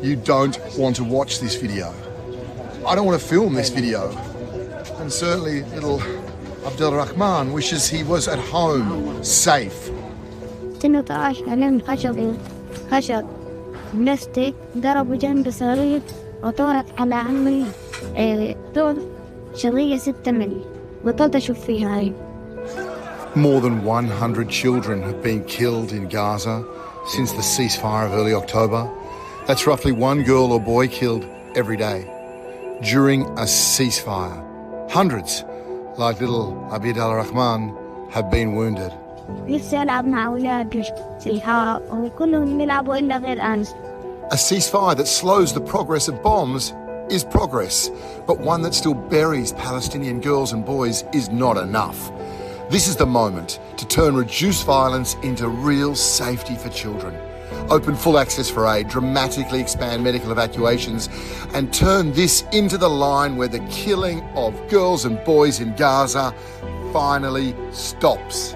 you don't want to watch this video. I don't want to film this video. And certainly little Abdelrahman wishes he was at home, safe. 12 علم خشب بلاستيك ضربوا جنب صغير وطارت على عمري طول شظية 6 ملي بطلت أشوف فيها هاي. More than 100 children have been killed in Gaza since the ceasefire of early October. That's roughly 1 girl or boy killed every day during a ceasefire. Hundreds, like little Abid al-Rahman, have been wounded. نفسي ألعب مع أولادي في الحارة وكلهم يلعبوا إلا غير أنا. A ceasefire that slows the progress of bombs is progress, but one that still buries Palestinian girls and boys is not enough. This is the moment to turn reduced violence into real safety for children. Open full access for aid, dramatically expand medical evacuations, and turn this into the line where the killing of girls and boys in Gaza finally stops.